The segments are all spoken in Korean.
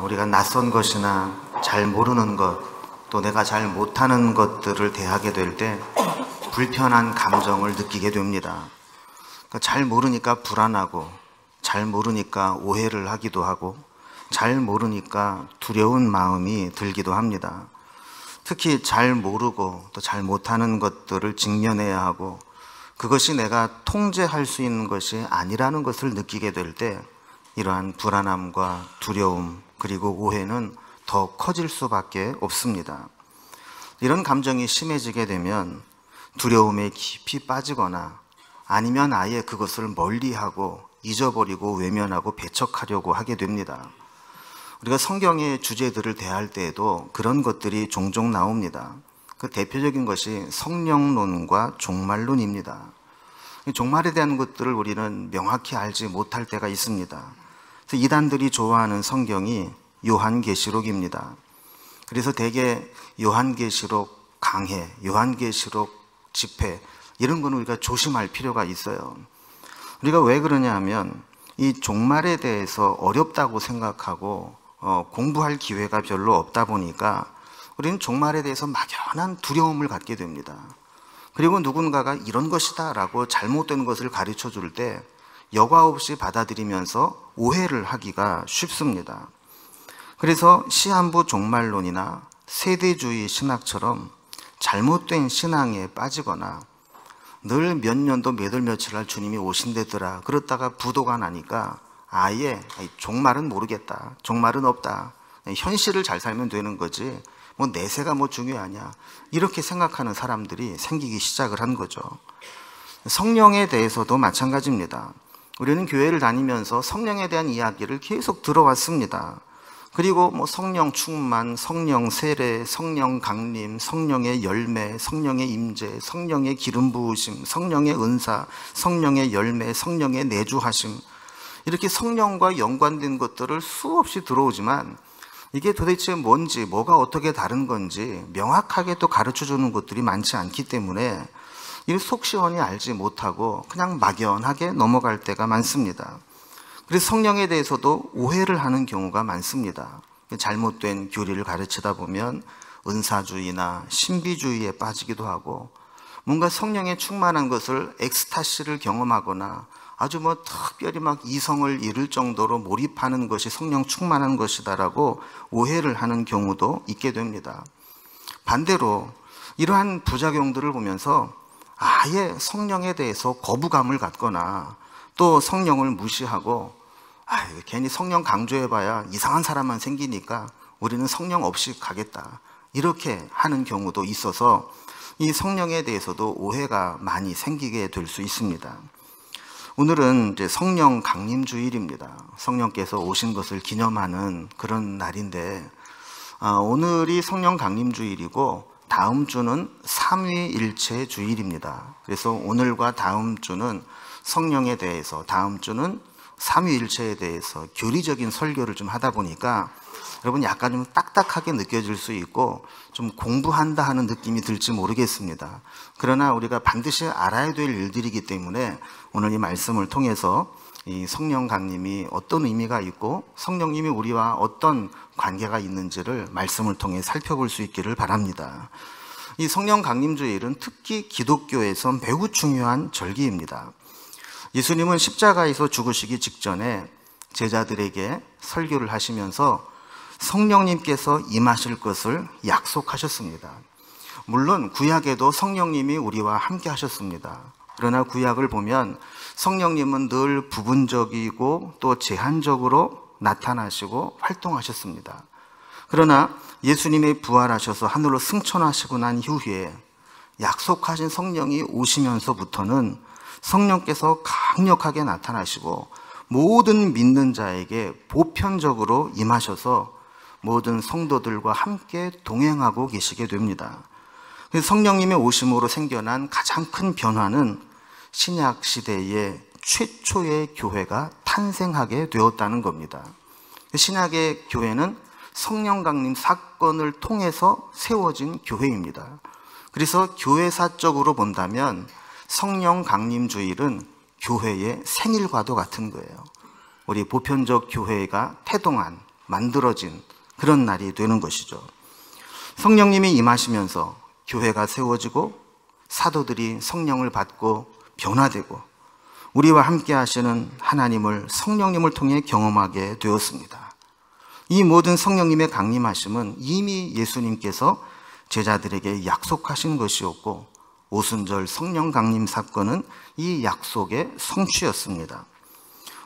우리가 낯선 것이나 잘 모르는 것, 또 내가 잘 못하는 것들을 대하게 될 때 불편한 감정을 느끼게 됩니다. 잘 모르니까 불안하고, 잘 모르니까 오해를 하기도 하고, 잘 모르니까 두려운 마음이 들기도 합니다. 특히 잘 모르고 또 잘 못하는 것들을 직면해야 하고, 그것이 내가 통제할 수 있는 것이 아니라는 것을 느끼게 될 때 이러한 불안함과 두려움 그리고 오해는 더 커질 수밖에 없습니다. 이런 감정이 심해지게 되면 두려움에 깊이 빠지거나 아니면 아예 그것을 멀리하고 잊어버리고 외면하고 배척하려고 하게 됩니다. 우리가 성경의 주제들을 대할 때에도 그런 것들이 종종 나옵니다. 그 대표적인 것이 성령론과 종말론입니다. 종말에 대한 것들을 우리는 명확히 알지 못할 때가 있습니다. 그래서 이단들이 좋아하는 성경이 요한계시록입니다. 그래서 대개 요한계시록 강해, 요한계시록 집회 이런 건 우리가 조심할 필요가 있어요. 우리가 왜 그러냐 하면 이 종말에 대해서 어렵다고 생각하고 공부할 기회가 별로 없다 보니까 우리는 종말에 대해서 막연한 두려움을 갖게 됩니다. 그리고 누군가가 이런 것이다 라고 잘못된 것을 가르쳐 줄 때 여과 없이 받아들이면서 오해를 하기가 쉽습니다. 그래서 시한부 종말론이나 세대주의 신학처럼 잘못된 신앙에 빠지거나 늘 몇 년도 몇 월 며칠 날 주님이 오신대더라 그렇다가 부도가 나니까 아예 종말은 모르겠다, 종말은 없다, 현실을 잘 살면 되는 거지 뭐 내세가 뭐 중요하냐 이렇게 생각하는 사람들이 생기기 시작을 한 거죠. 성령에 대해서도 마찬가지입니다. 우리는 교회를 다니면서 성령에 대한 이야기를 계속 들어왔습니다. 그리고 뭐 성령 충만, 성령 세례, 성령 강림, 성령의 열매, 성령의 임재, 성령의 기름 부으심, 성령의 은사, 성령의 열매, 성령의 내주하심 이렇게 성령과 연관된 것들을 수없이 들어오지만 이게 도대체 뭔지, 뭐가 어떻게 다른 건지 명확하게 또 가르쳐주는 것들이 많지 않기 때문에 이 속 시원히 알지 못하고 그냥 막연하게 넘어갈 때가 많습니다. 그래서 성령에 대해서도 오해를 하는 경우가 많습니다. 잘못된 교리를 가르치다 보면 은사주의나 신비주의에 빠지기도 하고 뭔가 성령에 충만한 것을 엑스타시를 경험하거나 아주 뭐 특별히 막 이성을 잃을 정도로 몰입하는 것이 성령 충만한 것이다라고 오해를 하는 경우도 있게 됩니다. 반대로 이러한 부작용들을 보면서 아예 성령에 대해서 거부감을 갖거나 또 성령을 무시하고 괜히 성령 강조해봐야 이상한 사람만 생기니까 우리는 성령 없이 가겠다 이렇게 하는 경우도 있어서 이 성령에 대해서도 오해가 많이 생기게 될 수 있습니다. 오늘은 이제 성령 강림주일입니다. 성령께서 오신 것을 기념하는 그런 날인데 오늘이 성령 강림주일이고 다음 주는 삼위일체 주일입니다. 그래서 오늘과 다음 주는 성령에 대해서, 다음 주는 삼위일체에 대해서 교리적인 설교를 좀 하다 보니까 여러분 약간 좀 딱딱하게 느껴질 수 있고 좀 공부한다 하는 느낌이 들지 모르겠습니다. 그러나 우리가 반드시 알아야 될 일들이기 때문에 오늘 이 말씀을 통해서 이 성령 강림이 어떤 의미가 있고 성령님이 우리와 어떤 관계가 있는지를 말씀을 통해 살펴볼 수 있기를 바랍니다. 이 성령 강림주일은 특히 기독교에서 매우 중요한 절기입니다. 예수님은 십자가에서 죽으시기 직전에 제자들에게 설교를 하시면서 성령님께서 임하실 것을 약속하셨습니다. 물론 구약에도 성령님이 우리와 함께 하셨습니다. 그러나 구약을 보면 성령님은 늘 부분적이고 또 제한적으로 나타나시고 활동하셨습니다. 그러나 예수님이 부활하셔서 하늘로 승천하시고 난 이후에 약속하신 성령이 오시면서부터는 성령께서 강력하게 나타나시고 모든 믿는 자에게 보편적으로 임하셔서 모든 성도들과 함께 동행하고 계시게 됩니다. 성령님의 오심으로 생겨난 가장 큰 변화는 신약 시대의 최초의 교회가 탄생하게 되었다는 겁니다. 신약의 교회는 성령 강림 사건을 통해서 세워진 교회입니다. 그래서 교회사적으로 본다면 성령 강림 주일은 교회의 생일과도 같은 거예요. 우리 보편적 교회가 태동한, 만들어진 그런 날이 되는 것이죠. 성령님이 임하시면서 교회가 세워지고 사도들이 성령을 받고 변화되고 우리와 함께 하시는 하나님을 성령님을 통해 경험하게 되었습니다. 이 모든 성령님의 강림하심은 이미 예수님께서 제자들에게 약속하신 것이었고 오순절 성령 강림 사건은 이 약속의 성취였습니다.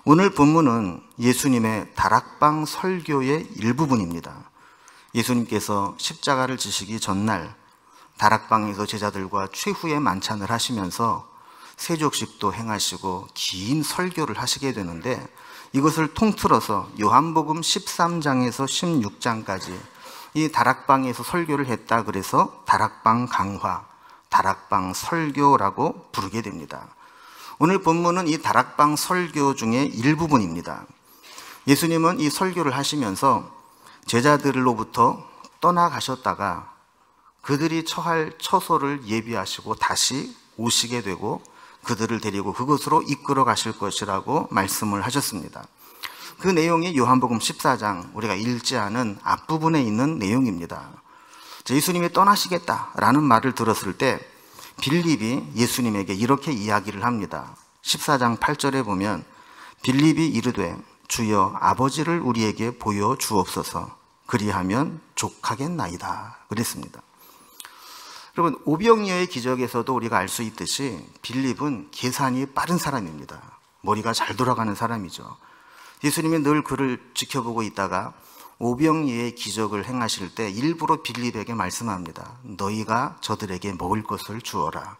오늘 본문은 예수님의 다락방 설교의 일부분입니다. 예수님께서 십자가를 지시기 전날 다락방에서 제자들과 최후의 만찬을 하시면서 세족식도 행하시고 긴 설교를 하시게 되는데 이것을 통틀어서 요한복음 13장에서 16장까지 이 다락방에서 설교를 했다 그래서 다락방 강화, 다락방 설교라고 부르게 됩니다. 오늘 본문은 이 다락방 설교 중에 일부분입니다. 예수님은 이 설교를 하시면서 제자들로부터 떠나가셨다가 그들이 처할 처소를 예비하시고 다시 오시게 되고 그들을 데리고 그곳으로 이끌어 가실 것이라고 말씀을 하셨습니다. 그 내용이 요한복음 14장 우리가 읽지 않은 앞부분에 있는 내용입니다. 예수님이 떠나시겠다라는 말을 들었을 때 빌립이 예수님에게 이렇게 이야기를 합니다. 14장 8절에 보면 빌립이 이르되 주여 아버지를 우리에게 보여주옵소서 그리하면 족하겠나이다 그랬습니다. 여러분 오병이어의 기적에서도 우리가 알 수 있듯이 빌립은 계산이 빠른 사람입니다. 머리가 잘 돌아가는 사람이죠. 예수님이 늘 그를 지켜보고 있다가 오병이어의 기적을 행하실 때 일부러 빌립에게 말씀합니다. 너희가 저들에게 먹을 것을 주어라.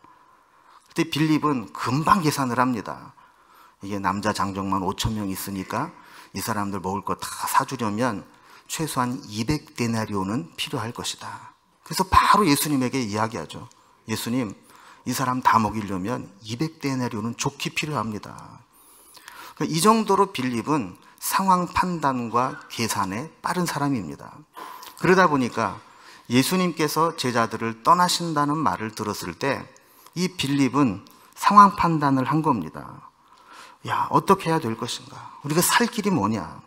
그때 빌립은 금방 계산을 합니다. 이게 남자 장정만 5,000명 있으니까 이 사람들 먹을 거 다 사주려면 최소한 200데나리온은 필요할 것이다. 그래서 바로 예수님에게 이야기하죠. 예수님, 이 사람 다 먹이려면 200데나리온은 좋게 필요합니다. 이 정도로 빌립은 상황 판단과 계산에 빠른 사람입니다. 그러다 보니까 예수님께서 제자들을 떠나신다는 말을 들었을 때 이 빌립은 상황 판단을 한 겁니다. 야, 어떻게 해야 될 것인가? 우리가 살 길이 뭐냐?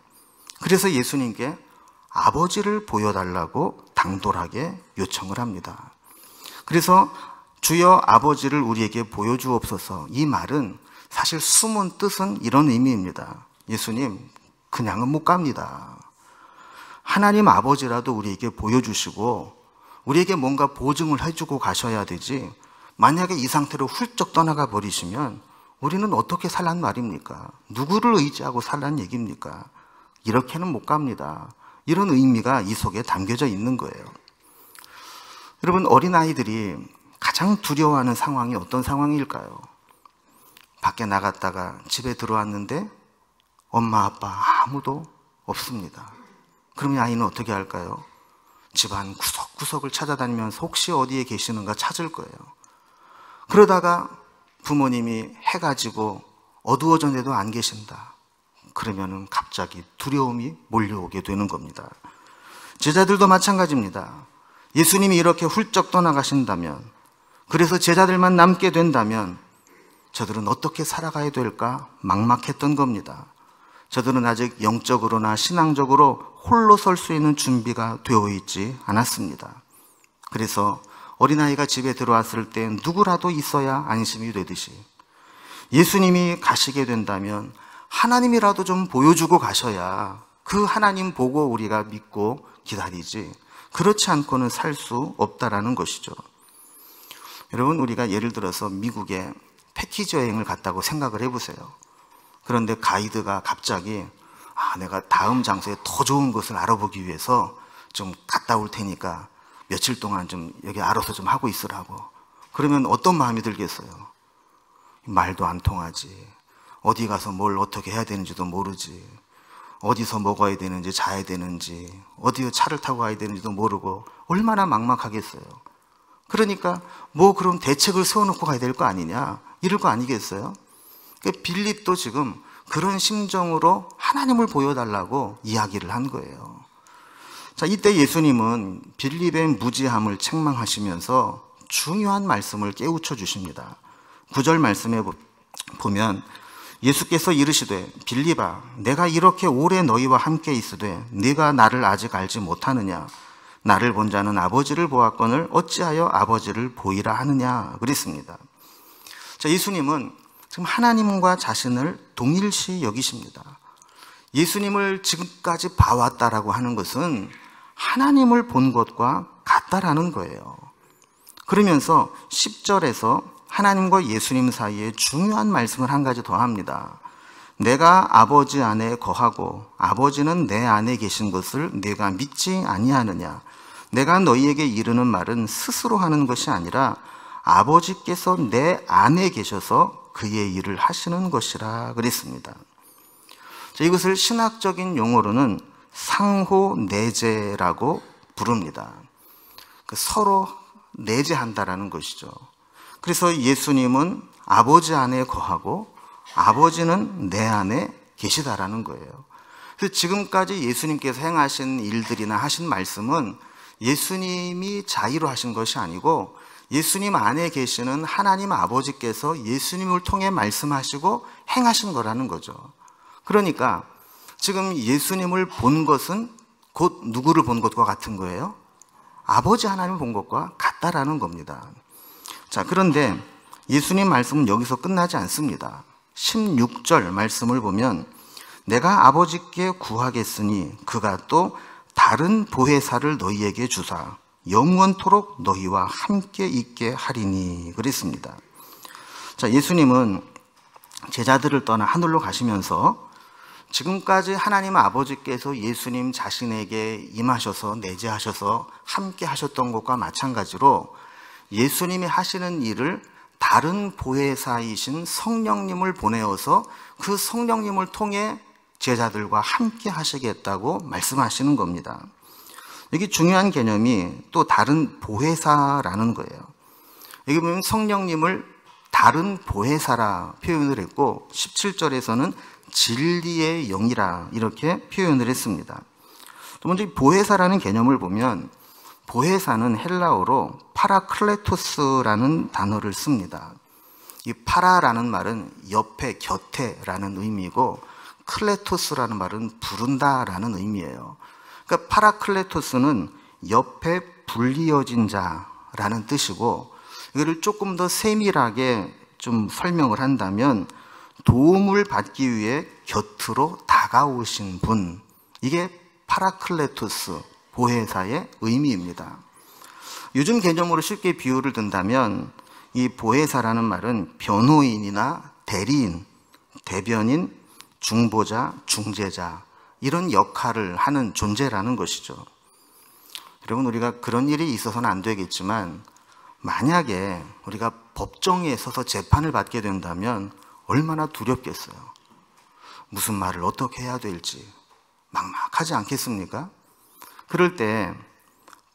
그래서 예수님께 아버지를 보여달라고 당돌하게 요청을 합니다. 그래서 주여 아버지를 우리에게 보여주옵소서. 이 말은 사실 숨은 뜻은 이런 의미입니다. 예수님, 그냥은 못 갑니다. 하나님 아버지라도 우리에게 보여주시고 우리에게 뭔가 보증을 해주고 가셔야 되지, 만약에 이 상태로 훌쩍 떠나가 버리시면 우리는 어떻게 살란 말입니까? 누구를 의지하고 살란 얘기입니까? 이렇게는 못 갑니다. 이런 의미가 이 속에 담겨져 있는 거예요. 여러분, 어린아이들이 가장 두려워하는 상황이 어떤 상황일까요? 밖에 나갔다가 집에 들어왔는데 엄마, 아빠 아무도 없습니다. 그러면 아이는 어떻게 할까요? 집안 구석구석을 찾아다니면서 혹시 어디에 계시는가 찾을 거예요. 그러다가 부모님이 해가 지고 어두워졌는데도 안 계신다. 그러면은 갑자기 두려움이 몰려오게 되는 겁니다. 제자들도 마찬가지입니다. 예수님이 이렇게 훌쩍 떠나가신다면, 그래서 제자들만 남게 된다면 저들은 어떻게 살아가야 될까 막막했던 겁니다. 저들은 아직 영적으로나 신앙적으로 홀로 설 수 있는 준비가 되어 있지 않았습니다. 그래서 어린아이가 집에 들어왔을 때 누구라도 있어야 안심이 되듯이 예수님이 가시게 된다면 하나님이라도 좀 보여주고 가셔야 그 하나님 보고 우리가 믿고 기다리지, 그렇지 않고는 살 수 없다라는 것이죠. 여러분, 우리가 예를 들어서 미국에 패키지 여행을 갔다고 생각을 해보세요. 그런데 가이드가 갑자기 내가 다음 장소에 더 좋은 곳을 알아보기 위해서 좀 갔다 올 테니까 며칠 동안 좀 여기 알아서 좀 하고 있으라고. 그러면 어떤 마음이 들겠어요? 말도 안 통하지. 어디 가서 뭘 어떻게 해야 되는지도 모르지. 어디서 먹어야 되는지 자야 되는지 어디 차를 타고 가야 되는지도 모르고 얼마나 막막하겠어요. 그러니까 뭐 그럼 대책을 세워놓고 가야 될 거 아니냐, 이럴 거 아니겠어요? 빌립도 지금 그런 심정으로 하나님을 보여달라고 이야기를 한 거예요. 자, 이때 예수님은 빌립의 무지함을 책망하시면서 중요한 말씀을 깨우쳐 주십니다. 9절 말씀에 보면 예수께서 이르시되 빌립아 내가 이렇게 오래 너희와 함께 있으되 네가 나를 아직 알지 못하느냐? 나를 본 자는 아버지를 보았거늘 어찌하여 아버지를 보이라 하느냐? 그랬습니다. 자, 예수님은 지금 하나님과 자신을 동일시 여기십니다. 예수님을 지금까지 봐왔다라고 하는 것은 하나님을 본 것과 같다라는 거예요. 그러면서 10절에서 하나님과 예수님 사이에 중요한 말씀을 한 가지 더 합니다. 내가 아버지 안에 거하고 아버지는 내 안에 계신 것을 내가 믿지 아니하느냐? 내가 너희에게 이르는 말은 스스로 하는 것이 아니라 아버지께서 내 안에 계셔서 그의 일을 하시는 것이라 그랬습니다. 자, 이것을 신학적인 용어로는 상호내재라고 부릅니다. 서로 내재한다라는 것이죠. 그래서 예수님은 아버지 안에 거하고 아버지는 내 안에 계시다라는 거예요. 그래서 지금까지 예수님께서 행하신 일들이나 하신 말씀은 예수님이 자의로 하신 것이 아니고 예수님 안에 계시는 하나님 아버지께서 예수님을 통해 말씀하시고 행하신 거라는 거죠. 그러니까 지금 예수님을 본 것은 곧 누구를 본 것과 같은 거예요? 아버지 하나님을 본 것과 같다라는 겁니다. 자, 그런데 예수님 말씀은 여기서 끝나지 않습니다. 16절 말씀을 보면 내가 아버지께 구하겠으니 그가 또 다른 보혜사를 너희에게 주사 영원토록 너희와 함께 있게 하리니 그랬습니다. 자, 예수님은 제자들을 떠나 하늘로 가시면서 지금까지 하나님 아버지께서 예수님 자신에게 임하셔서 내재하셔서 함께 하셨던 것과 마찬가지로 예수님이 하시는 일을 다른 보혜사이신 성령님을 보내어서 그 성령님을 통해 제자들과 함께 하시겠다고 말씀하시는 겁니다. 여기 중요한 개념이 또 다른 보혜사라는 거예요. 여기 보면 성령님을 다른 보혜사라 표현을 했고 17절에서는 진리의 영이라 이렇게 표현을 했습니다. 또 먼저 보혜사라는 개념을 보면 보혜사는 헬라어로 파라클레토스라는 단어를 씁니다. 이 파라라는 말은 옆에, 곁에라는 의미이고 클레토스라는 말은 부른다라는 의미예요. 그러니까 파라클레토스는 옆에 불리어진 자라는 뜻이고 이거를 조금 더 세밀하게 좀 설명을 한다면 도움을 받기 위해 곁으로 다가오신 분, 이게 파라클레토스, 보혜사의 의미입니다. 요즘 개념으로 쉽게 비유를 든다면 이 보혜사라는 말은 변호인이나 대리인, 대변인, 중보자, 중재자 이런 역할을 하는 존재라는 것이죠. 여러분, 우리가 그런 일이 있어서는 안 되겠지만 만약에 우리가 법정에 서서 재판을 받게 된다면 얼마나 두렵겠어요. 무슨 말을 어떻게 해야 될지 막막하지 않겠습니까? 그럴 때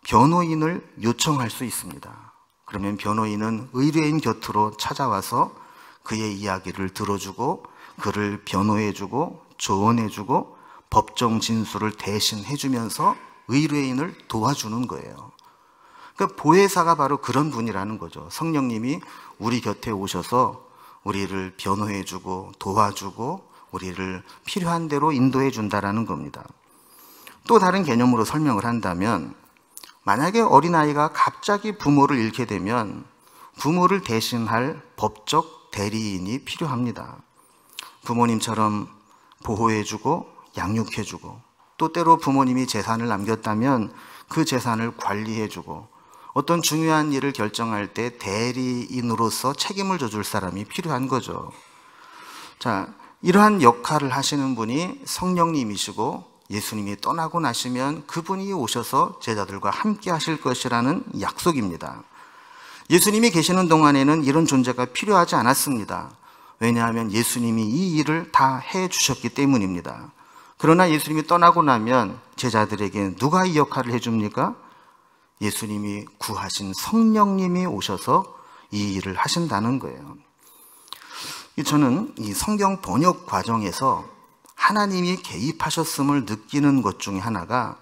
변호인을 요청할 수 있습니다. 그러면 변호인은 의뢰인 곁으로 찾아와서 그의 이야기를 들어주고 그를 변호해주고 조언해주고 법정 진술을 대신 해주면서 의뢰인을 도와주는 거예요. 그러니까 보혜사가 바로 그런 분이라는 거죠. 성령님이 우리 곁에 오셔서 우리를 변호해주고 도와주고 우리를 필요한 대로 인도해 준다라는 겁니다. 또 다른 개념으로 설명을 한다면 만약에 어린아이가 갑자기 부모를 잃게 되면 부모를 대신할 법적 대리인이 필요합니다. 부모님처럼 보호해주고 양육해주고 또 때로 부모님이 재산을 남겼다면 그 재산을 관리해주고 어떤 중요한 일을 결정할 때 대리인으로서 책임을 져줄 사람이 필요한 거죠. 자, 이러한 역할을 하시는 분이 성령님이시고 예수님이 떠나고 나시면 그분이 오셔서 제자들과 함께 하실 것이라는 약속입니다. 예수님이 계시는 동안에는 이런 존재가 필요하지 않았습니다. 왜냐하면 예수님이 이 일을 다 해주셨기 때문입니다. 그러나 예수님이 떠나고 나면 제자들에게 누가 이 역할을 해줍니까? 예수님이 구하신 성령님이 오셔서 이 일을 하신다는 거예요. 저는 이 성경 번역 과정에서 하나님이 개입하셨음을 느끼는 것 중에 하나가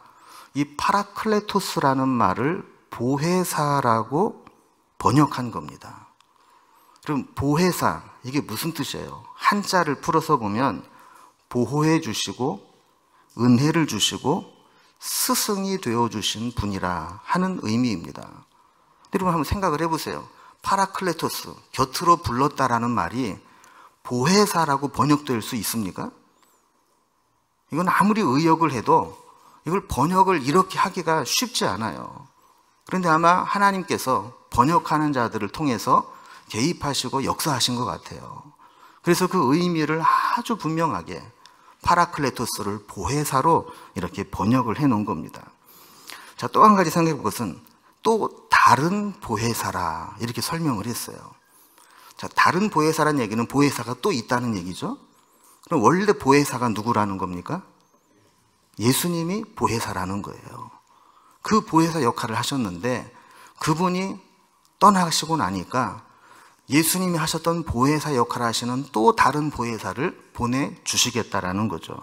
이 파라클레토스라는 말을 보혜사라고 번역한 겁니다. 그럼 보혜사, 이게 무슨 뜻이에요? 한자를 풀어서 보면 보호해 주시고 은혜를 주시고 스승이 되어주신 분이라 하는 의미입니다. 여러분 한번 생각을 해보세요. 파라클레토스, 곁으로 불렀다라는 말이 보혜사라고 번역될 수 있습니까? 이건 아무리 의역을 해도 이걸 번역을 이렇게 하기가 쉽지 않아요. 그런데 아마 하나님께서 번역하는 자들을 통해서 개입하시고 역사하신 것 같아요. 그래서 그 의미를 아주 분명하게 파라클레토스를 보혜사로 이렇게 번역을 해 놓은 겁니다. 자, 또 한 가지 생각해 볼 것은 또 다른 보혜사라 이렇게 설명을 했어요. 자, 다른 보혜사라는 얘기는 보혜사가 또 있다는 얘기죠. 그럼 원래 보혜사가 누구라는 겁니까? 예수님이 보혜사라는 거예요. 그 보혜사 역할을 하셨는데 그분이 떠나시고 나니까 예수님이 하셨던 보혜사 역할을 하시는 또 다른 보혜사를 보내주시겠다라는 거죠.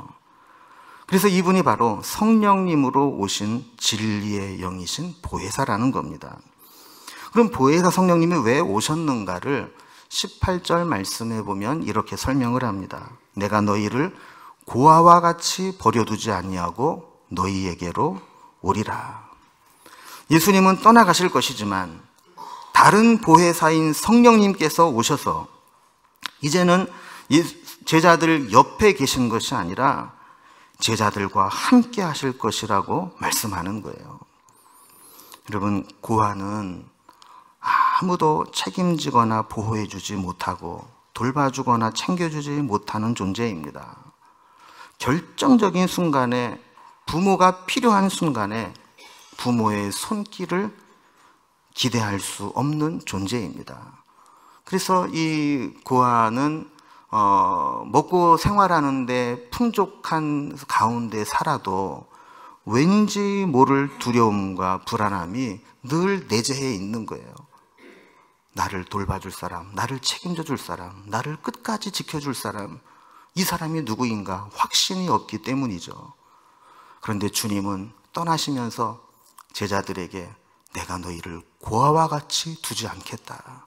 그래서 이분이 바로 성령님으로 오신 진리의 영이신 보혜사라는 겁니다. 그럼 보혜사 성령님이 왜 오셨는가를 18절 말씀에 보면 이렇게 설명을 합니다. 내가 너희를 고아와 같이 버려두지 아니하고 너희에게로 오리라. 예수님은 떠나가실 것이지만 다른 보혜사인 성령님께서 오셔서 이제는 제자들 옆에 계신 것이 아니라 제자들과 함께 하실 것이라고 말씀하는 거예요. 여러분, 고아는 아무도 책임지거나 보호해주지 못하고 돌봐주거나 챙겨주지 못하는 존재입니다. 결정적인 순간에, 부모가 필요한 순간에 부모의 손길을 기대할 수 없는 존재입니다. 그래서 이 고아는 먹고 생활하는데 풍족한 가운데 살아도 왠지 모를 두려움과 불안함이 늘 내재해 있는 거예요. 나를 돌봐줄 사람, 나를 책임져 줄 사람, 나를 끝까지 지켜줄 사람, 이 사람이 누구인가 확신이 없기 때문이죠. 그런데 주님은 떠나시면서 제자들에게 내가 너희를 고아와 같이 두지 않겠다.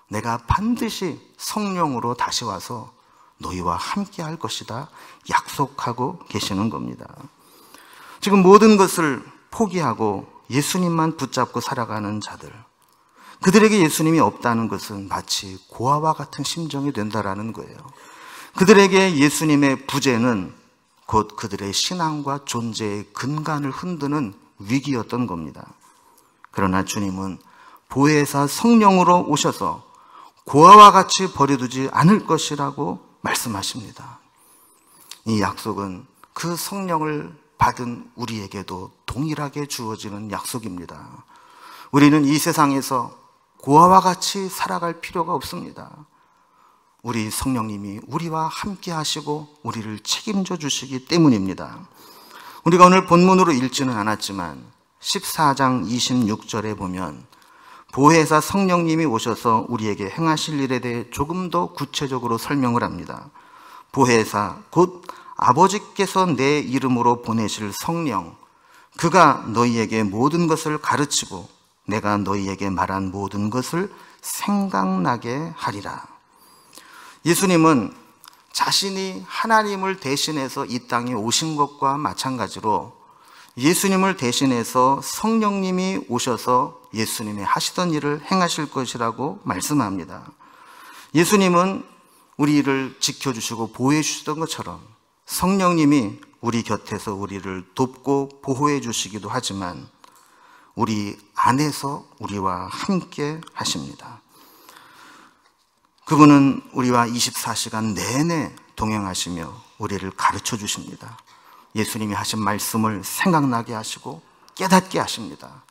내가 반드시 성령으로 다시 와서 너희와 함께 할 것이다. 약속하고 계시는 겁니다. 지금 모든 것을 포기하고 예수님만 붙잡고 살아가는 자들, 그들에게 예수님이 없다는 것은 마치 고아와 같은 심정이 된다라는 거예요. 그들에게 예수님의 부재는 곧 그들의 신앙과 존재의 근간을 흔드는 위기였던 겁니다. 그러나 주님은 보혜사 성령으로 오셔서 고아와 같이 버려두지 않을 것이라고 말씀하십니다. 이 약속은 그 성령을 받은 우리에게도 동일하게 주어지는 약속입니다. 우리는 이 세상에서 고아와 같이 살아갈 필요가 없습니다. 우리 성령님이 우리와 함께 하시고 우리를 책임져 주시기 때문입니다. 우리가 오늘 본문으로 읽지는 않았지만 14장 26절에 보면 보혜사 성령님이 오셔서 우리에게 행하실 일에 대해 조금 더 구체적으로 설명을 합니다. 보혜사 곧 아버지께서 내 이름으로 보내실 성령, 그가 너희에게 모든 것을 가르치고 내가 너희에게 말한 모든 것을 생각나게 하리라. 예수님은 자신이 하나님을 대신해서 이 땅에 오신 것과 마찬가지로 예수님을 대신해서 성령님이 오셔서 예수님이 하시던 일을 행하실 것이라고 말씀합니다. 예수님은 우리를 지켜주시고 보호해 주시던 것처럼 성령님이 우리 곁에서 우리를 돕고 보호해 주시기도 하지만 우리 안에서 우리와 함께 하십니다. 그분은 우리와 24시간 내내 동행하시며 우리를 가르쳐 주십니다. 예수님이 하신 말씀을 생각나게 하시고 깨닫게 하십니다.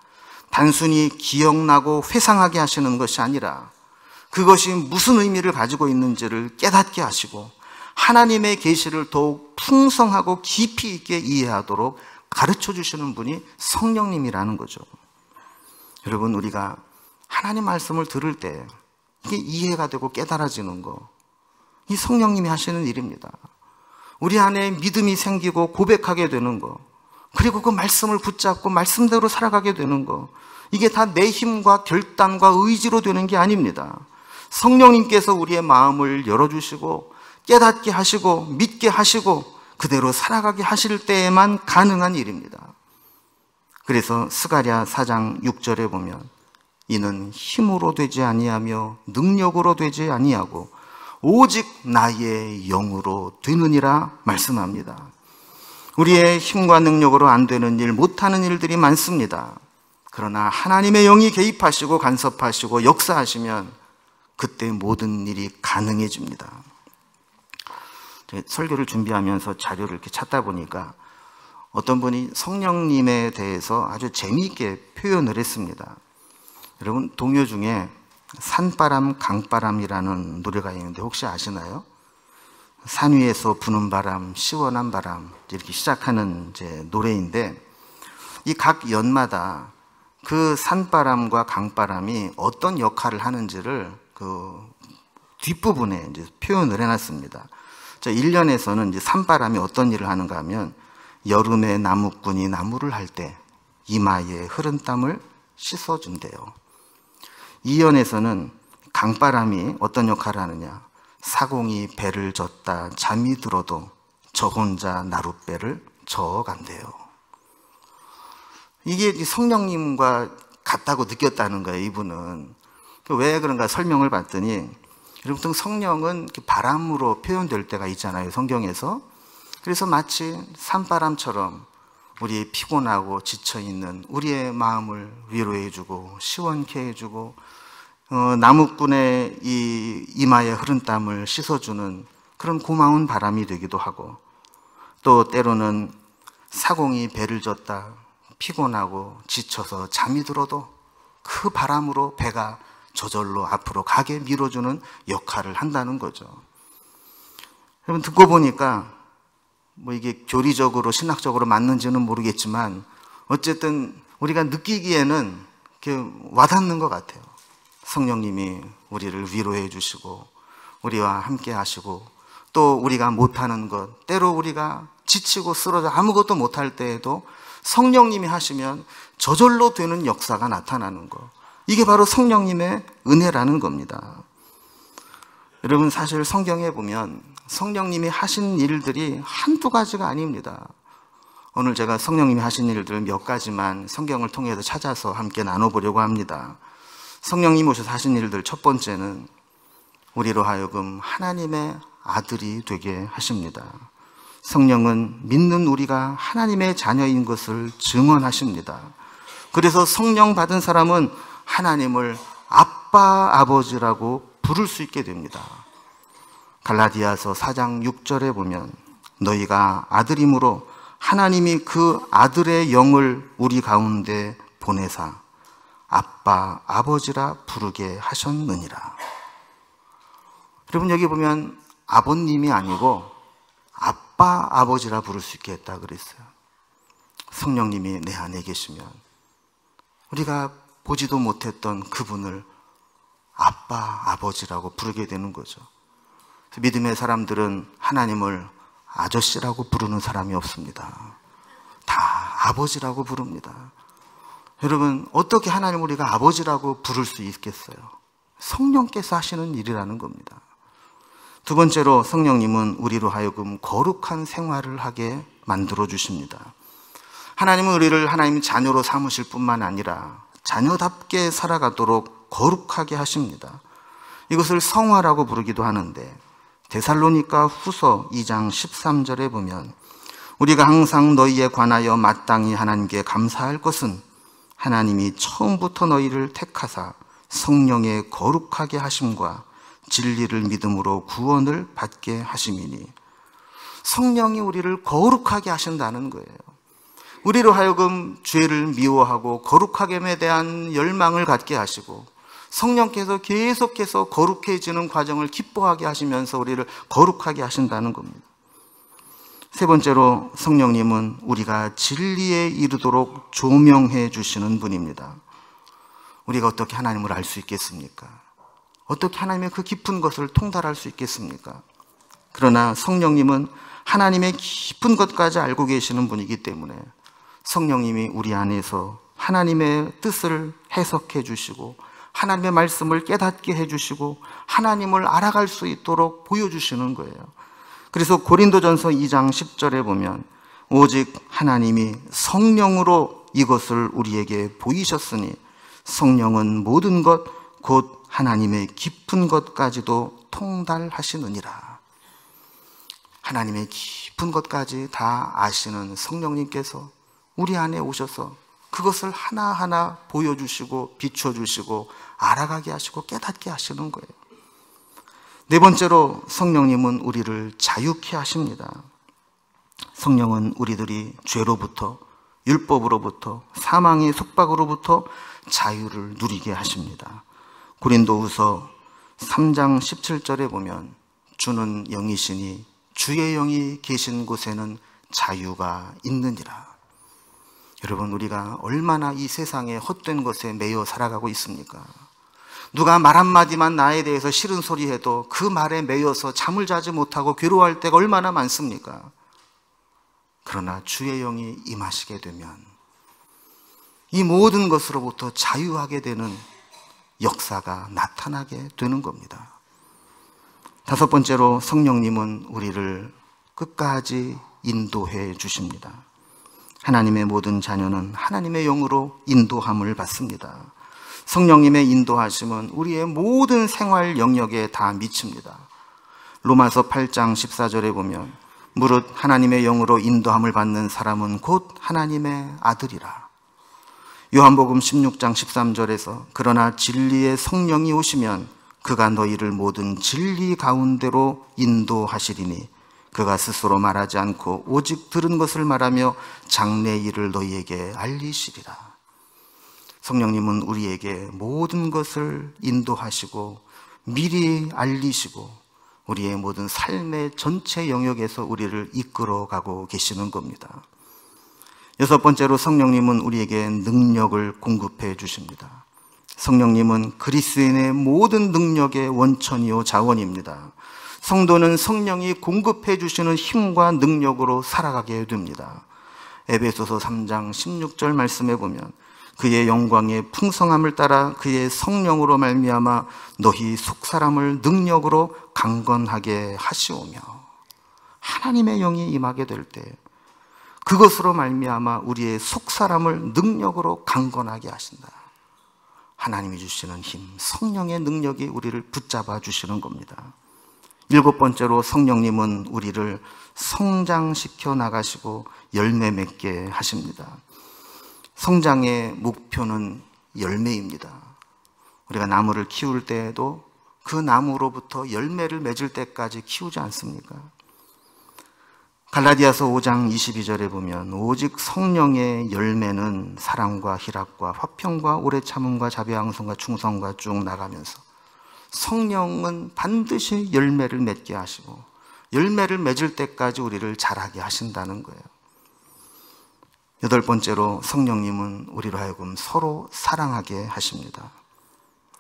단순히 기억나고 회상하게 하시는 것이 아니라 그것이 무슨 의미를 가지고 있는지를 깨닫게 하시고 하나님의 계시를 더욱 풍성하고 깊이 있게 이해하도록 가르쳐 주시는 분이 성령님이라는 거죠. 여러분, 우리가 하나님 말씀을 들을 때 이게 이해가 되고 깨달아지는 거, 이 성령님이 하시는 일입니다. 우리 안에 믿음이 생기고 고백하게 되는 거, 그리고 그 말씀을 붙잡고 말씀대로 살아가게 되는 거, 이게 다 내 힘과 결단과 의지로 되는 게 아닙니다. 성령님께서 우리의 마음을 열어주시고 깨닫게 하시고 믿게 하시고 그대로 살아가게 하실 때에만 가능한 일입니다. 그래서 스가랴 4장 6절에 보면 이는 힘으로 되지 아니하며 능력으로 되지 아니하고 오직 나의 영으로 되느니라 말씀합니다. 우리의 힘과 능력으로 안 되는 일, 못하는 일들이 많습니다. 그러나 하나님의 영이 개입하시고 간섭하시고 역사하시면 그때 모든 일이 가능해집니다. 설교를 준비하면서 자료를 이렇게 찾다 보니까 어떤 분이 성령님에 대해서 아주 재미있게 표현을 했습니다. 여러분, 동요 중에 산바람 강바람이라는 노래가 있는데 혹시 아시나요? 산 위에서 부는 바람, 시원한 바람, 이렇게 시작하는 이제 노래인데, 이 각 연마다 그 산바람과 강바람이 어떤 역할을 하는지를 그 뒷부분에 이제 표현을 해놨습니다. 자, 1년에서는 이제 산바람이 어떤 일을 하는가 하면, 여름에 나무꾼이 나무를 할 때 이마에 흐른 땀을 씻어준대요. 2년에서는 강바람이 어떤 역할을 하느냐, 사공이 배를 젓다 잠이 들어도 저 혼자 나룻배를 저어간대요. 이게 성령님과 같다고 느꼈다는 거예요, 이분은. 왜 그런가 설명을 봤더니, 여러분, 성령은 바람으로 표현될 때가 있잖아요, 성경에서. 그래서 마치 산바람처럼 우리 피곤하고 지쳐있는 우리의 마음을 위로해주고 시원케 해주고, 나무꾼의 이 이마에 흐른 땀을 씻어주는 그런 고마운 바람이 되기도 하고, 또 때로는 사공이 배를 젓다 피곤하고 지쳐서 잠이 들어도 그 바람으로 배가 저절로 앞으로 가게 밀어주는 역할을 한다는 거죠. 여러분, 듣고 보니까 뭐 이게 교리적으로 신학적으로 맞는지는 모르겠지만 어쨌든 우리가 느끼기에는 이렇게 와닿는 것 같아요. 성령님이 우리를 위로해 주시고 우리와 함께 하시고, 또 우리가 못하는 것, 때로 우리가 지치고 쓰러져 아무것도 못할 때에도 성령님이 하시면 저절로 되는 역사가 나타나는 것, 이게 바로 성령님의 은혜라는 겁니다. 여러분, 사실 성경에 보면 성령님이 하신 일들이 한두 가지가 아닙니다. 오늘 제가 성령님이 하신 일들 몇 가지만 성경을 통해서 찾아서 함께 나눠보려고 합니다. 성령님 오셔서 하신 일들, 첫 번째는 우리로 하여금 하나님의 아들이 되게 하십니다. 성령은 믿는 우리가 하나님의 자녀인 것을 증언하십니다. 그래서 성령 받은 사람은 하나님을 아빠, 아버지라고 부를 수 있게 됩니다. 갈라디아서 4장 6절에 보면 너희가 아들이므로 하나님이 그 아들의 영을 우리 가운데 보내사 아빠, 아버지라 부르게 하셨느니라. 여러분, 여기 보면 아버님이 아니고 아빠, 아버지라 부를 수 있게 했다 그랬어요. 성령님이 내 안에 계시면 우리가 보지도 못했던 그분을 아빠, 아버지라고 부르게 되는 거죠. 믿음의 사람들은 하나님을 아저씨라고 부르는 사람이 없습니다. 다 아버지라고 부릅니다. 여러분, 어떻게 하나님을 우리가 아버지라고 부를 수 있겠어요? 성령께서 하시는 일이라는 겁니다. 두 번째로, 성령님은 우리로 하여금 거룩한 생활을 하게 만들어 주십니다. 하나님은 우리를 하나님 자녀로 삼으실 뿐만 아니라 자녀답게 살아가도록 거룩하게 하십니다. 이것을 성화라고 부르기도 하는데, 데살로니가 후서 2장 13절에 보면 우리가 항상 너희에 관하여 마땅히 하나님께 감사할 것은 하나님이 처음부터 너희를 택하사 성령의 거룩하게 하심과 진리를 믿음으로 구원을 받게 하심이니. 성령이 우리를 거룩하게 하신다는 거예요. 우리로 하여금 죄를 미워하고 거룩함에 대한 열망을 갖게 하시고, 성령께서 계속해서 거룩해지는 과정을 기뻐하게 하시면서 우리를 거룩하게 하신다는 겁니다. 세 번째로, 성령님은 우리가 진리에 이르도록 조명해 주시는 분입니다. 우리가 어떻게 하나님을 알 수 있겠습니까? 어떻게 하나님의 그 깊은 것을 통달할 수 있겠습니까? 그러나 성령님은 하나님의 깊은 것까지 알고 계시는 분이기 때문에 성령님이 우리 안에서 하나님의 뜻을 해석해 주시고 하나님의 말씀을 깨닫게 해주시고 하나님을 알아갈 수 있도록 보여주시는 거예요. 그래서 고린도전서 2장 10절에 보면 오직 하나님이 성령으로 이것을 우리에게 보이셨으니 성령은 모든 것 곧 하나님의 깊은 것까지도 통달하시느니라. 하나님의 깊은 것까지 다 아시는 성령님께서 우리 안에 오셔서 그것을 하나하나 보여주시고 비춰주시고 알아가게 하시고 깨닫게 하시는 거예요. 네 번째로 성령님은 우리를 자유케 하십니다. 성령은 우리들이 죄로부터, 율법으로부터, 사망의 속박으로부터 자유를 누리게 하십니다. 고린도후서 3장 17절에 보면 주는 영이시니 주의 영이 계신 곳에는 자유가 있느니라. 여러분, 우리가 얼마나 이 세상의 헛된 것에 매여 살아가고 있습니까? 누가 말 한마디만 나에 대해서 싫은 소리 해도 그 말에 매여서 잠을 자지 못하고 괴로워할 때가 얼마나 많습니까? 그러나 주의 영이 임하시게 되면 이 모든 것으로부터 자유하게 되는 역사가 나타나게 되는 겁니다. 다섯 번째로 성령님은 우리를 끝까지 인도해 주십니다. 하나님의 모든 자녀는 하나님의 영으로 인도함을 받습니다. 성령님의 인도하심은 우리의 모든 생활 영역에 다 미칩니다. 로마서 8장 14절에 보면 무릇 하나님의 영으로 인도함을 받는 사람은 곧 하나님의 아들이라. 요한복음 16장 13절에서 그러나 진리의 성령이 오시면 그가 너희를 모든 진리 가운데로 인도하시리니 그가 스스로 말하지 않고 오직 들은 것을 말하며 장래 일을 너희에게 알리시리라. 성령님은 우리에게 모든 것을 인도하시고 미리 알리시고 우리의 모든 삶의 전체 영역에서 우리를 이끌어가고 계시는 겁니다. 여섯 번째로 성령님은 우리에게 능력을 공급해 주십니다. 성령님은 그리스도인의 모든 능력의 원천이요 자원입니다. 성도는 성령이 공급해 주시는 힘과 능력으로 살아가게 됩니다. 에베소서 3장 16절 말씀에 보면 그의 영광의 풍성함을 따라 그의 성령으로 말미암아 너희 속사람을 능력으로 강건하게 하시오며, 하나님의 영이 임하게 될 때 그것으로 말미암아 우리의 속사람을 능력으로 강건하게 하신다. 하나님이 주시는 힘, 성령의 능력이 우리를 붙잡아 주시는 겁니다. 일곱 번째로 성령님은 우리를 성장시켜 나가시고 열매 맺게 하십니다. 성장의 목표는 열매입니다. 우리가 나무를 키울 때에도 그 나무로부터 열매를 맺을 때까지 키우지 않습니까? 갈라디아서 5장 22절에 보면 오직 성령의 열매는 사랑과 희락과 화평과 오래 참음과 자비양성과 충성과 쭉 나가면서 성령은 반드시 열매를 맺게 하시고 열매를 맺을 때까지 우리를 자라게 하신다는 거예요. 여덟 번째로 성령님은 우리로 하여금 서로 사랑하게 하십니다.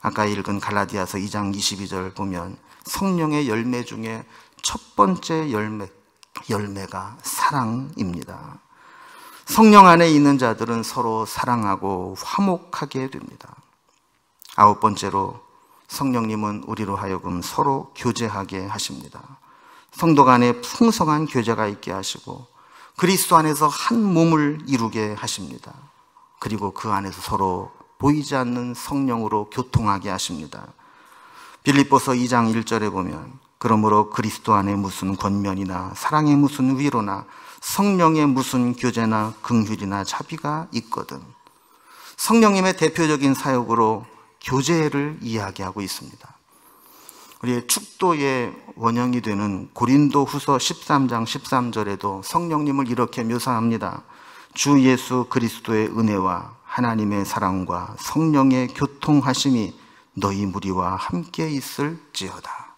아까 읽은 갈라디아서 2장 22절 보면 성령의 열매 중에 첫 번째 열매가 사랑입니다. 성령 안에 있는 자들은 서로 사랑하고 화목하게 됩니다. 아홉 번째로 성령님은 우리로 하여금 서로 교제하게 하십니다. 성도 간에 풍성한 교제가 있게 하시고 그리스도 안에서 한 몸을 이루게 하십니다. 그리고 그 안에서 서로 보이지 않는 성령으로 교통하게 하십니다. 빌립보서 2장 1절에 보면 그러므로 그리스도 안에 무슨 권면이나 사랑의 무슨 위로나 성령의 무슨 교제나 긍휼이나 자비가 있거든. 성령님의 대표적인 사역으로 교제를 이야기하고 있습니다. 우리의 축도의 원형이 되는 고린도후서 13장 13절에도 성령님을 이렇게 묘사합니다. 주 예수 그리스도의 은혜와 하나님의 사랑과 성령의 교통하심이 너희 무리와 함께 있을지어다.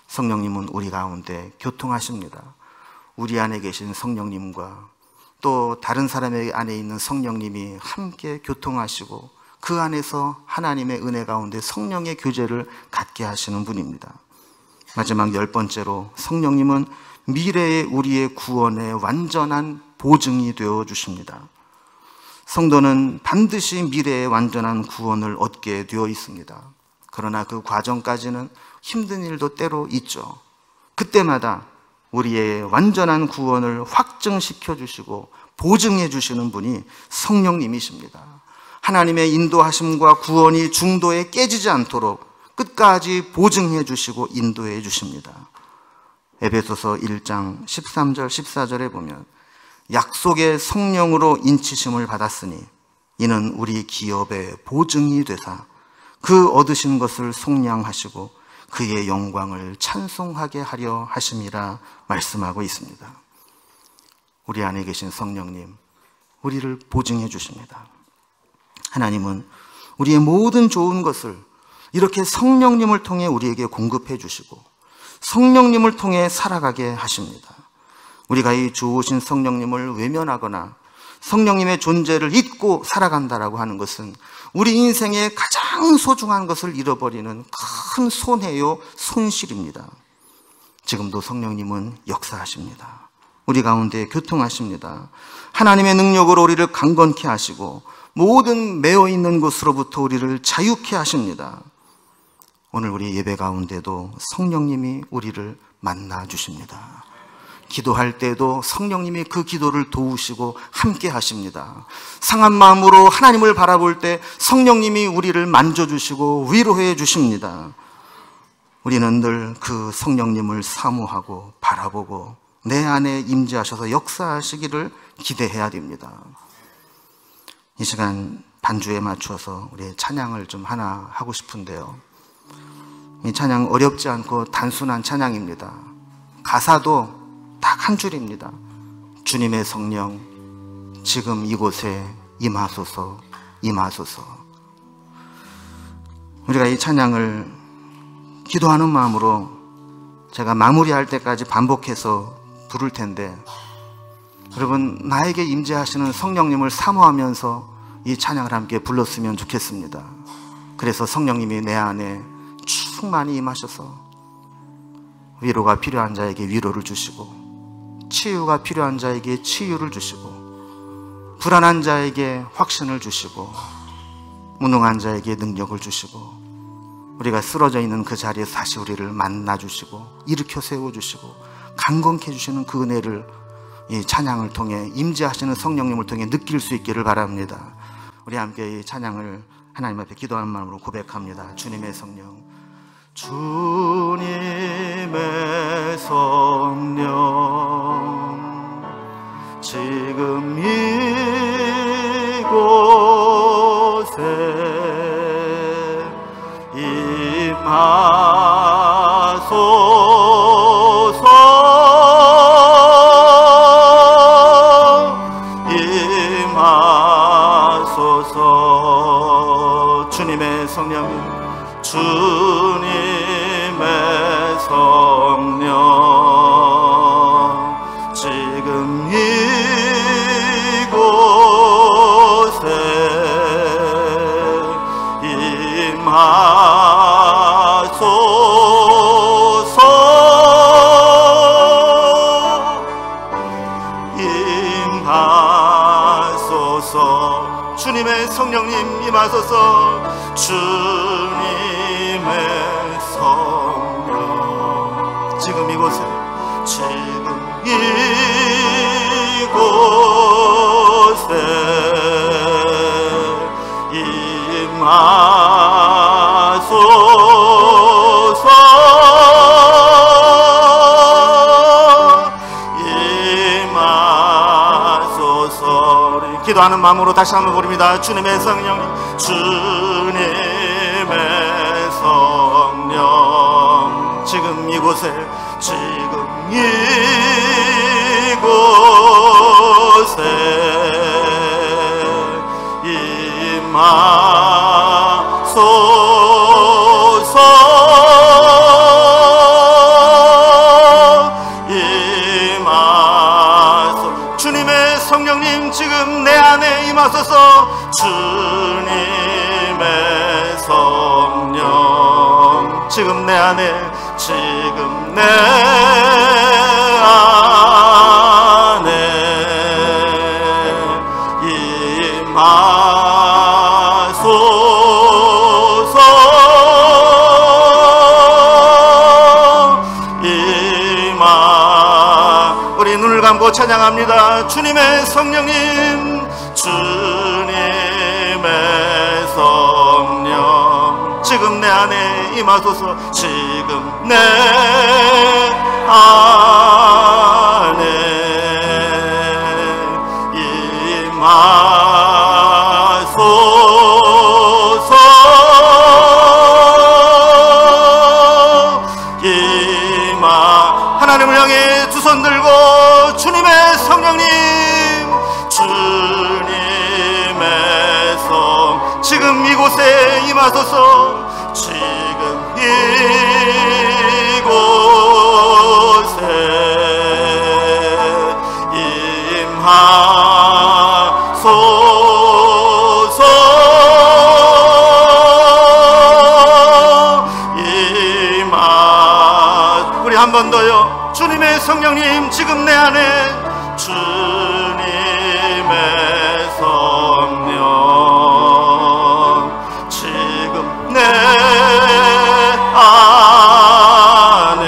성령님은 우리 가운데 교통하십니다. 우리 안에 계신 성령님과 또 다른 사람의 안에 있는 성령님이 함께 교통하시고 그 안에서 하나님의 은혜 가운데 성령의 교제를 갖게 하시는 분입니다. 마지막 열 번째로 성령님은 미래의 우리의 구원의 완전한 보증이 되어 주십니다. 성도는 반드시 미래의 완전한 구원을 얻게 되어 있습니다. 그러나 그 과정까지는 힘든 일도 때로 있죠. 그때마다 우리의 완전한 구원을 확증시켜 주시고 보증해 주시는 분이 성령님이십니다. 하나님의 인도하심과 구원이 중도에 깨지지 않도록 끝까지 보증해 주시고 인도해 주십니다. 에베소서 1장 13절 14절에 보면 약속의 성령으로 인치심을 받았으니 이는 우리 기업의 보증이 되사 그 얻으신 것을 속량하시고 그의 영광을 찬송하게 하려 하심이라 말씀하고 있습니다. 우리 안에 계신 성령님, 우리를 보증해 주십니다. 하나님은 우리의 모든 좋은 것을 이렇게 성령님을 통해 우리에게 공급해 주시고 성령님을 통해 살아가게 하십니다. 우리가 이 좋으신 성령님을 외면하거나 성령님의 존재를 잊고 살아간다라고 하는 것은 우리 인생의 가장 소중한 것을 잃어버리는 큰 손해요, 손실입니다. 지금도 성령님은 역사하십니다. 우리 가운데 교통하십니다. 하나님의 능력으로 우리를 강건케 하시고 모든 매어 있는 것으로부터 우리를 자유케 하십니다. 오늘 우리 예배 가운데도 성령님이 우리를 만나 주십니다. 기도할 때도 성령님이 그 기도를 도우시고 함께 하십니다. 상한 마음으로 하나님을 바라볼 때 성령님이 우리를 만져주시고 위로해 주십니다. 우리는 늘 그 성령님을 사모하고 바라보고 내 안에 임재하셔서 역사하시기를 기대해야 됩니다. 이 시간 반주에 맞춰서 우리 찬양을 좀 하나 하고 싶은데요. 이 찬양 어렵지 않고 단순한 찬양입니다. 가사도 딱 한 줄입니다. 주님의 성령 지금 이곳에 임하소서, 임하소서. 우리가 이 찬양을 기도하는 마음으로 제가 마무리할 때까지 반복해서 부를 텐데, 여러분 나에게 임재하시는 성령님을 사모하면서 이 찬양을 함께 불렀으면 좋겠습니다. 그래서 성령님이 내 안에 충만히 임하셔서 위로가 필요한 자에게 위로를 주시고 치유가 필요한 자에게 치유를 주시고 불안한 자에게 확신을 주시고 무능한 자에게 능력을 주시고 우리가 쓰러져 있는 그 자리에서 다시 우리를 만나 주시고 일으켜 세워 주시고 강건케 해주시는 그 은혜를 이 찬양을 통해 임재하시는 성령님을 통해 느낄 수 있기를 바랍니다. 우리 함께 이 찬양을 하나님 앞에 기도하는 마음으로 고백합니다. 주님의 성령, 주님의 성령 지금 이곳에 임하소서, 임하소서. 주님의 성령, 주님의 성령 지금 이곳에 임하소서, 임하소서. 주님의 성령님 임하소서, 주님의 성령 지금 이곳에, 지금 이곳에 임하소서, 임하소서. 기도하는 마음으로 다시 한번 부릅니다. 주님의 성령, 주님의 성령 지금 이곳에, 지금 이곳에 임하소서, 임하소서. 주님의 성령님 지금 내 안에 임하소서, 주님의 성령 지금 내 안에, 지금 내 안에 임하소서, 주님의 성령님, 주님의 성령 지금 내 안에 임하소서. 지금 내 안에 임하소서. 하나님을 향해 두 손 들고 주님의 성령님, 주님의 성 지금 이곳에 임하소서. 지금 이곳에 임하소서. 우리 한 번 더요. 주님의 성령님, 지금 내 안에 주님의 성령 지금 내 안에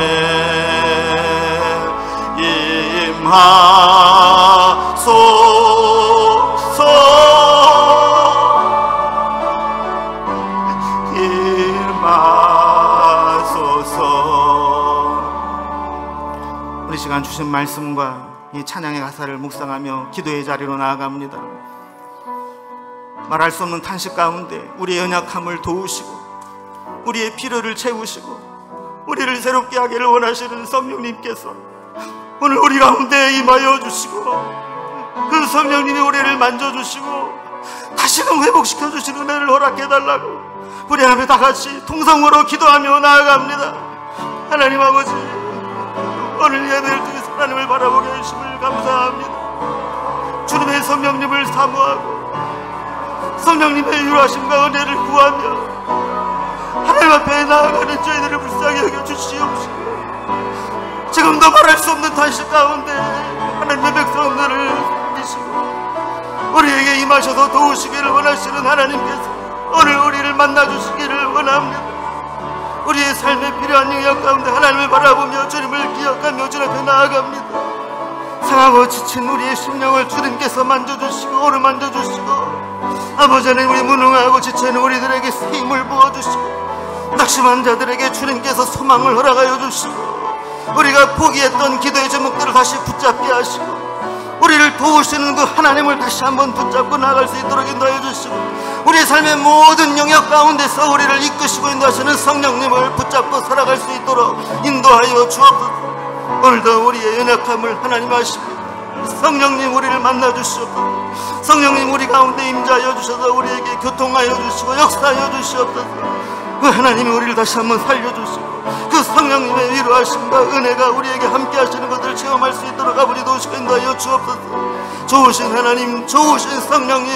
임하소서. 우리 시간 주신 말씀과 이 찬양의 가사를 묵상하며 기도의 자리로 나아갑니다. 말할 수 없는 탄식 가운데 우리의 연약함을 도우시고 우리의 필요를 채우시고 우리를 새롭게 하기를 원하시는 성령님께서 오늘 우리 가운데 임하여 주시고 그 성령님이 우리를 만져주시고 다시금 회복시켜 주시는 은혜를 허락해달라고 우리 앞에 다 같이 통성으로 기도하며 나아갑니다. 하나님 아버지, 오늘 예배를 통해서 하나님을 바라보게 해주심을 감사합니다. 주님의 성령님을 사모하고 성령님의 유하심과 은혜를 구하며 하나님 앞에 나아가는 저희들을 불쌍히 여겨주시옵시고 지금도 말할 수 없는 탄식 가운데 하나님의 백성들을 믿으시고 우리에게 임하셔서 도우시기를 원하시는 하나님께서 오늘 우리를 만나주시기를 원합니다. 우리의 삶에 필요한 영역 가운데 하나님을 바라보며 주님을 기억하며 주님 앞에 나아갑니다. 상하고 지친 우리의 심령을 주님께서 만져주시고 어루만져주시고 아버지 하나님, 우리 무능하고 지친 우리들에게 새 힘을 부어주시고 낙심한 자들에게 주님께서 소망을 허락하여 주시고 우리가 포기했던 기도의 제목들을 다시 붙잡게 하시고 우리를 도우시는 그 하나님을 다시 한번 붙잡고 나아갈 수 있도록 인도하여 주시고 우리의 삶의 모든 영역 가운데서 우리를 이끄시고 인도하시는 성령님을 붙잡고 살아갈 수 있도록 인도하여 주옵소서. 오늘도 우리의 연약함을 하나님 아십니다. 성령님, 우리를 만나주시옵소서. 성령님, 우리 가운데 임재하여 주셔서 우리에게 교통하여 주시고 역사하여 주시옵소서. 그 하나님이 우리를 다시 한번 살려주시고 그 성령님의 위로하심과 은혜가 우리에게 함께 하시는 것을 체험할 수 있도록 아버지 도우시고 인도하여 주옵소서. 좋으신 하나님, 좋으신 성령님,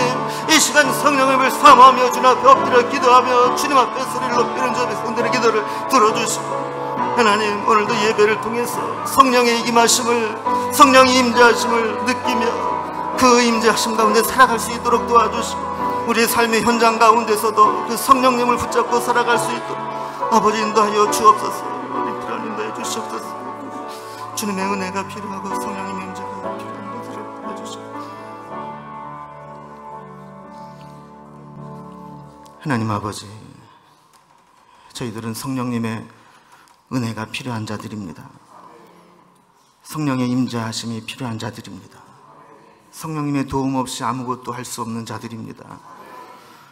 이 시간 성령님을 사모하며 주님 앞에 엎드려 기도하며 주님 앞에 소리를 높이는 저 백성들의 기도를 들어주시고 하나님, 오늘도 예배를 통해서 성령의 임하심을, 성령의 임재하심을 느끼며 그 임재하심 가운데 살아갈 수 있도록 도와주시고 우리의 삶의 현장 가운데서도 그 성령님을 붙잡고 살아갈 수 있도록 아버지 인도하여 주옵소서. 우리 필요한 인도해 주시옵소서. 주님의 은혜가 필요하고 성령님의 임재가 필요한 것들을 보여주시고 하나님 아버지, 저희들은 성령님의 은혜가 필요한 자들입니다. 성령의 임재하심이 필요한 자들입니다. 성령님의 도움 없이 아무것도 할 수 없는 자들입니다.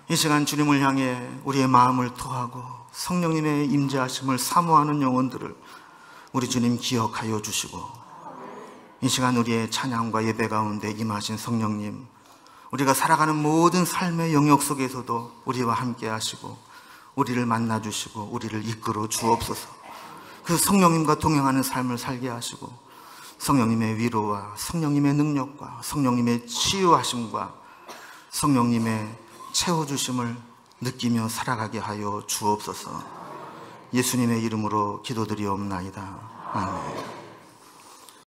이 시간 주님을 향해 우리의 마음을 토하고 성령님의 임재하심을 사모하는 영혼들을 우리 주님 기억하여 주시고 이 시간 우리의 찬양과 예배 가운데 임하신 성령님, 우리가 살아가는 모든 삶의 영역 속에서도 우리와 함께 하시고 우리를 만나 주시고 우리를 이끌어 주옵소서. 그 성령님과 동행하는 삶을 살게 하시고 성령님의 위로와 성령님의 능력과 성령님의 치유하심과 성령님의 채워주심을 느끼며 살아가게 하여 주옵소서. 예수님의 이름으로 기도드리옵나이다. 아멘.